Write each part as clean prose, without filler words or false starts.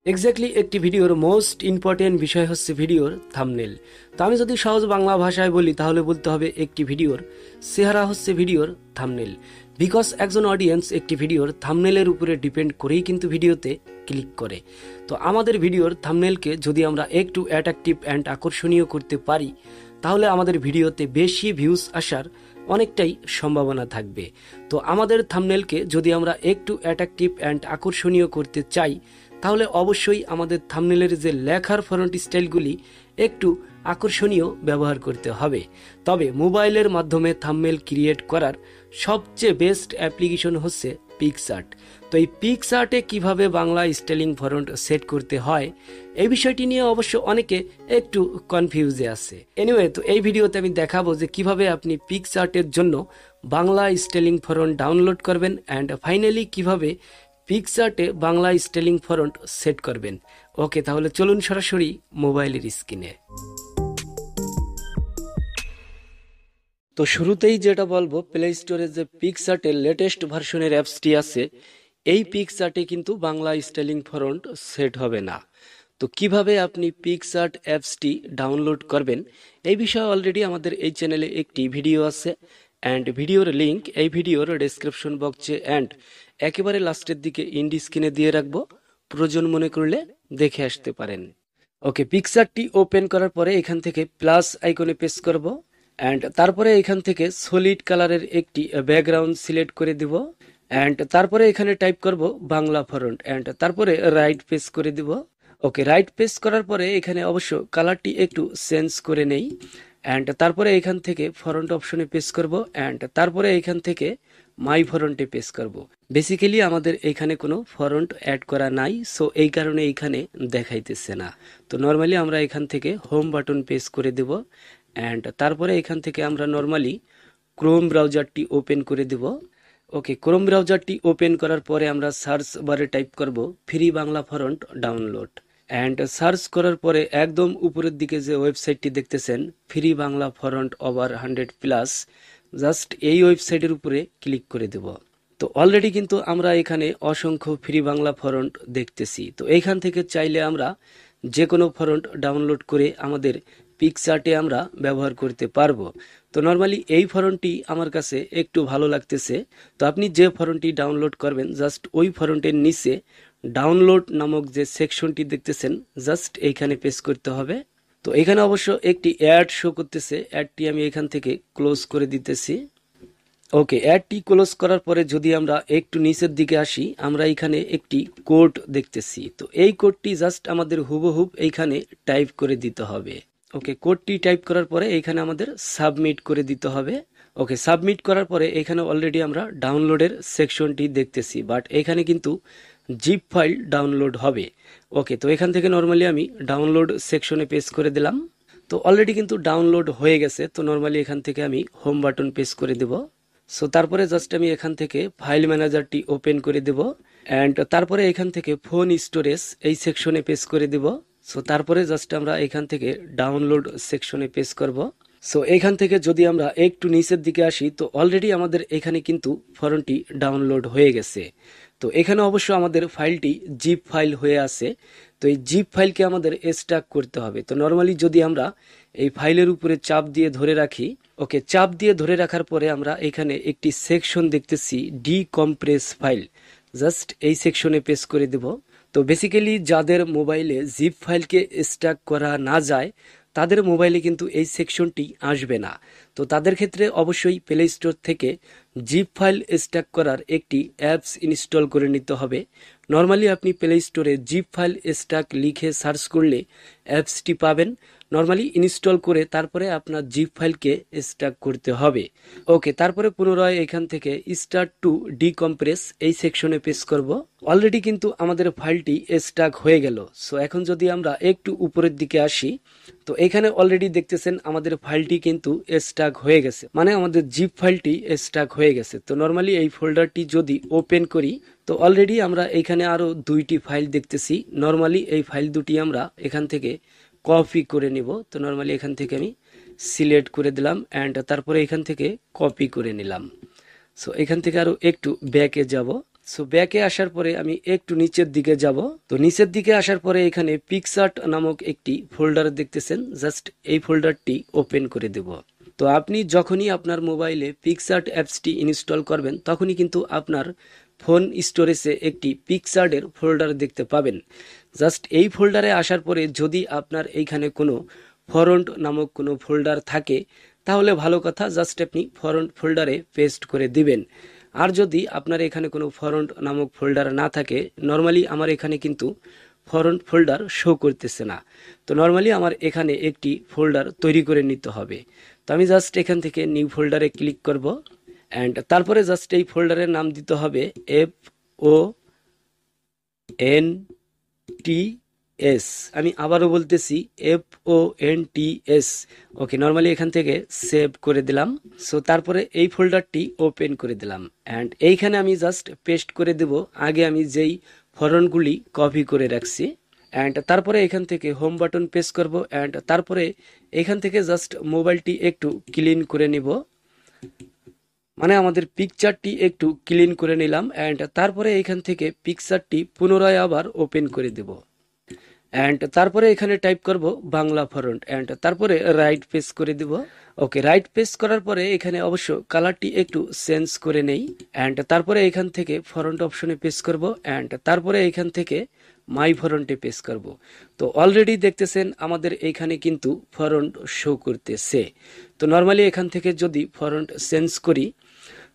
Exactly একটি ভিডিওর most important বিষয় হচ্ছে ভিডিওর থাম্বনেল। তো আমি যদি সহজ বাংলা ভাষায় বলি তাহলে বলতে হবে একটি ভিডিওর চেহারা হচ্ছে ভিডিওর থাম্বনেল। বিকজ একজন অডিয়েন্স একটি ভিডিওর থাম্বনেলের উপরে ডিপেন্ড করেই কিন্তু ভিডিওতে ক্লিক করে। তো আমাদের ভিডিওর থাম্বনেলকে যদি আমরা একটু অ্যাট্রাকটিভ অ্যান্ড আকর্ষণীয় করতে পারি তাহলে আমাদের ভিডিওতে বেশি ভিউজ আসার অনেকটাই সম্ভাবনা থাকবে। তো আমাদের থাম্বনেলকে যদি আমরা একটু অ্যাট্রাকটিভ অ্যান্ড আকর্ষণীয় করতে চাই তাহলে অবশ্যই আমাদের থাম্বনেলের যে লেখার ফন্ট স্টাইলগুলি একটু আকর্ষণীয় ব্যবহার করতে হবে। তবে মোবাইলের মাধ্যমে থাম্বনেল ক্রিয়েট করার সবচেয়ে বেস্ট অ্যাপ্লিকেশন হচ্ছে পিক্সআর্ট। তো এই পিক্সআর্টে কিভাবে বাংলা স্টাইলিং ফন্ট সেট করতে হয় এই বিষয়টি নিয়ে অবশ্য অনেকে একটু কনফিউজে আছে। এনিওয়ে, তো এই ভিডিওতে আমি দেখাবো যে কিভাবে আপনি পিক্সআর্টের জন্য বাংলা স্টাইলিং ফন্ট ডাউনলোড করবেন অ্যান্ড ফাইনালি কিভাবে পিক্সআর্টে বাংলা স্টাইলিং ফন্ট সেট করবেন। ওকে, তাহলে চলুন সরাসরি মোবাইলের স্ক্রিনে। তো শুরুতেই যেটা বলবো, প্লে স্টোরে যে পিক্সআর্টের লেটেস্ট ভার্সনের অ্যাপসটি আছে এই পিক্সআর্টে কিন্তু বাংলা স্টাইলিং ফন্ট সেট হবে না। তো কিভাবে আপনি পিক্সআর্ট অ্যাপসটি ডাউনলোড করবেন এই বিষয়ে অলরেডি আমাদের এই চ্যানেলে একটি ভিডিও আছে অ্যান্ড ভিডিওর লিঙ্ক এই ভিডিওর ডেসক্রিপশন বক্সে অ্যান্ড একেবারে লাস্টের দিকে ইন্ডি স্ক্রিনে দিয়ে রাখবো, প্রয়োজন মনে করলে দেখে আসতে পারেন। ওকে, পিক্সআর্টটি ওপেন করার পরে এখান থেকে প্লাস আইকনে প্রেস করব অ্যান্ড তারপরে এখান থেকে সলিড কালারের একটি ব্যাকগ্রাউন্ড সিলেক্ট করে দিব অ্যান্ড তারপরে এখানে টাইপ করব বাংলা ফন্ট অ্যান্ড তারপরে রাইট প্রেস করে দিব। ওকে, রাইট প্রেস করার পরে এখানে অবশ্য কালারটি একটু চেঞ্জ করে নেই অ্যান্ড তারপরে এখান থেকে ফন্ট অপশনে প্রেস করব অ্যান্ড তারপরে এখান থেকে মাই ফন্টে প্রেস করব। বেসিক্যালি আমাদের এখানে কোনো ফন্ট অ্যাড করা নাই, সো এই কারণে এইখানে দেখাইতেছে না। তো নর্মালি আমরা এখান থেকে হোম বাটন প্রেস করে দেব অ্যান্ড তারপরে এখান থেকে আমরা নর্মালি ক্রোম ব্রাউজারটি ওপেন করে দেব। ওকে, ক্রোম ব্রাউজারটি ওপেন করার পরে আমরা সার্চ বারে টাইপ করব free Bangla font download and search করার পরে একদম উপরের দিকে যে ওয়েবসাইটটি দেখতেছেন free Bangla font over 100+, just এই ওয়েবসাইটের উপরে ক্লিক করে দেব। তো অলরেডি কিন্তু আমরা এখানে অসংখ্য ফ্রি বাংলা ফন্ট দেখতেছি। তো এইখান থেকে চাইলে আমরা যে কোনো ফন্ট ডাউনলোড করে আমাদের পিক্সআর্টে আমরা ব্যবহার করতে পারবো। তো নর্মালি এই ফন্টটি আমার কাছে একটু ভালো লাগতেছে। তো আপনি যে ফন্টটি ডাউনলোড করবেন জাস্ট ওই ফন্টের নিচে ডাউনলোড নামক যে সেকশনটি দেখতেছেন জাস্ট এইখানে প্রেস করতে হবে। তো এখানে অবশ্য একটি অ্যাড শো করতেছে, অ্যাডটি আমি এখান থেকে ক্লোজ করে দিতেছি। ওকে, অ্যাডটি ক্লোজ করার পরে যদি আমরা একটু নিচের দিকে আসি আমরা এখানে একটি কোড দেখতেছি। তো এই কোডটি জাস্ট আমাদের হুবহুব এইখানে টাইপ করে দিতে হবে। ওকে, কোডটি টাইপ করার পরে এখানে আমাদের সাবমিট করে দিতে হবে। ওকে, সাবমিট করার পরে এখানে অলরেডি আমরা ডাউনলোডের সেকশনটি দেখতেছি, বাট এখানে কিন্তু জিপ ফাইল ডাউনলোড হবে। ওকে, তো এখান থেকে নর্মালি আমি ডাউনলোড সেকশনে প্রেস করে দিলাম। তো অলরেডি কিন্তু ডাউনলোড হয়ে গেছে। তো নর্মালি এখান থেকে আমি হোম বাটন প্রেস করে দেব। সো তারপরে জাস্ট আমি এখান থেকে ফাইল ম্যানেজারটি ওপেন করে দেব অ্যান্ড তারপরে এখান থেকে ফোন স্টোরেজ এই সেকশনে প্রেস করে দেব। সো তারপরে জাস্ট আমরা এখান থেকে ডাউনলোড সেকশনে প্রেস করব। সো এখান থেকে যদি আমরা একটু নিচের দিকে আসি তো অলরেডি আমাদের এখানে কিন্তু ফন্টটি ডাউনলোড হয়ে গেছে। তো এখানে অবশ্য আমাদের ফাইলটি জিপ ফাইল হয়ে আছে। তো এই জিপ ফাইলকে আমাদের এক্সট্রাক্ট করতে হবে। তো নর্মালি যদি আমরা এই ফাইলের উপরে চাপ দিয়ে ধরে রাখি, ওকে, চাপ দিয়ে ধরে রাখার পরে আমরা এখানে একটি সেকশন দেখতেছি ডিকম্প্রেস ফাইল, জাস্ট এই সেকশনে প্রেস করে দেব। তো বেসিক্যালি যাদের মোবাইলে জিপ ফাইলকে এক্সট্রাক্ট করা না যায় তাদের মোবাইলে কিন্তু এই সেকশনটি আসবে না। তো তাদের ক্ষেত্রে অবশ্যই প্লে স্টোর থেকে জিপ ফাইল এক্সট্রাক্ট করার একটি অ্যাপস ইনস্টল করে নিতে হবে। নর্মালি আপনি প্লে স্টোরে জিপ ফাইল এক্সট্রাক্ট লিখে সার্চ করলে অ্যাপসটি পাবেন। নর্মালি ইনস্টল করে তারপরে আপনার জিপ ফাইলকে এক্সট্রাক্ট করতে হবে। ওকে, তারপরে পুনরায় এখান থেকে স্টার্ট টু ডিকম্প্রেস এই সেকশনে প্রেস করব। অলরেডি কিন্তু আমাদের ফাইলটি এক্সট্রাক্ট হয়ে গেল। সো এখন যদি আমরা একটু উপরের দিকে আসি তো এখানে অলরেডি দেখতেছেন আমাদের ফাইলটি কিন্তু এক্সট্রাক্ট হয়ে গেছে, মানে আমাদের জিপ ফাইলটি এক্সট্রাক্ট হয়ে গেছে। তো নর্মালি এই ফোল্ডারটি যদি ওপেন করি তো অলরেডি আমরা এখানে আরো দুইটি ফাইল দেখতেছি। নর্মালি এই ফাইল দুটি আমরা এখান থেকে কপি করে নিব। তো নর্মালি এখান থেকে আমি সিলেক্ট করে দিলাম অ্যান্ড তারপরে এখান থেকে কপি করে নিলাম। সো এখান থেকে আরো একটু ব্যাকে যাব। সো ব্যাকে আসার পরে আমি একটু নিচের দিকে যাব। তো নিচের দিকে আসার পরে এখানে পিকসার্ট নামক একটি ফোল্ডার দেখতেছেন, জাস্ট এই ফোল্ডারটি ওপেন করে দেব। তো আপনি যখনই আপনার মোবাইলে পিকসার্ট অ্যাপসটি ইনস্টল করবেন তখনই কিন্তু আপনার ফোন স্টোরেজে একটি পিকসার্টের ফোল্ডার দেখতে পাবেন। জাস্ট এই ফোল্ডারে আসার পরে যদি আপনার এইখানে কোনো ফরন্ট নামক কোনো ফোল্ডার থাকে তাহলে ভালো কথা, জাস্ট আপনি ফরন্ট ফোল্ডারে পেস্ট করে দিবেন। আর যদি আপনার এখানে কোনো ফরন্ট নামক ফোল্ডার না থাকে, নর্মালি আমার এখানে কিন্তু ফরন্ট ফোল্ডার শো করতেছে না, তো নর্মালি আমার এখানে একটি ফোল্ডার তৈরি করে নিতে হবে। তো আমি জাস্ট এখান থেকে নিউ ফোল্ডারে ক্লিক করব অ্যান্ড তারপরে জাস্ট এই ফোল্ডারের নাম দিতে হবে FONTS। আমি আবারও বলতেছি FONTS। ওকে, নর্মালি এখান থেকে সেভ করে দিলাম। সো তারপরে এই ফোল্ডারটি ওপেন করে দিলাম অ্যান্ড এইখানে আমি জাস্ট পেস্ট করে দেব আগে আমি যেই ফরনগুলি কপি করে রাখছি। অ্যান্ড তারপরে এখান থেকে হোম বাটন প্রেস করব অ্যান্ড তারপরে এখান থেকে জাস্ট মোবাইলটি একটু ক্লিন করে নিব, মানে আমাদের পিকচারটি একটু ক্লিন করে নিলাম অ্যান্ড তারপরে এখান থেকে পিকচারটি পুনরায় আবার ওপেন করে দেব অ্যান্ড তারপরে এখানে টাইপ করব বাংলা ফরন্ট অ্যান্ড তারপরে রাইট পেজ করে দিব। ওকে, রাইট পেজ করার পরে এখানে অবশ্য কালারটি একটু চেঞ্জ করে নেই অ্যান্ড তারপরে এখান থেকে ফরন্ট অপশনে পেজ করব অ্যান্ড তারপরে এখান থেকে মাই ফরন্টে পেজ করব। তো অলরেডি দেখতেছেন আমাদের এইখানে কিন্তু ফরন্ট শো করতেছে। তো নর্মালি এখান থেকে যদি ফরন্ট চেঞ্জ করি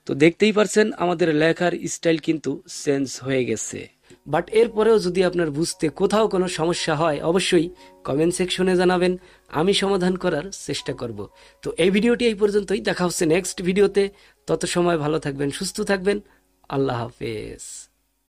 তো দেখতেই পারছেন আমাদের লেখার স্টাইল কিন্তু চেঞ্জ হয়ে গেছে। বাট এরপরেও যদি আপনার বুঝতে কোথাও কোনো সমস্যা হয় অবশ্যই কমেন্ট সেকশনে জানাবেন, আমি সমাধান করার চেষ্টা করব। তো এই ভিডিওটি এই পর্যন্তই, দেখা হচ্ছে নেক্সট ভিডিওতে। তত সময় ভালো থাকবেন, সুস্থ থাকবেন, আল্লাহ হাফেজ।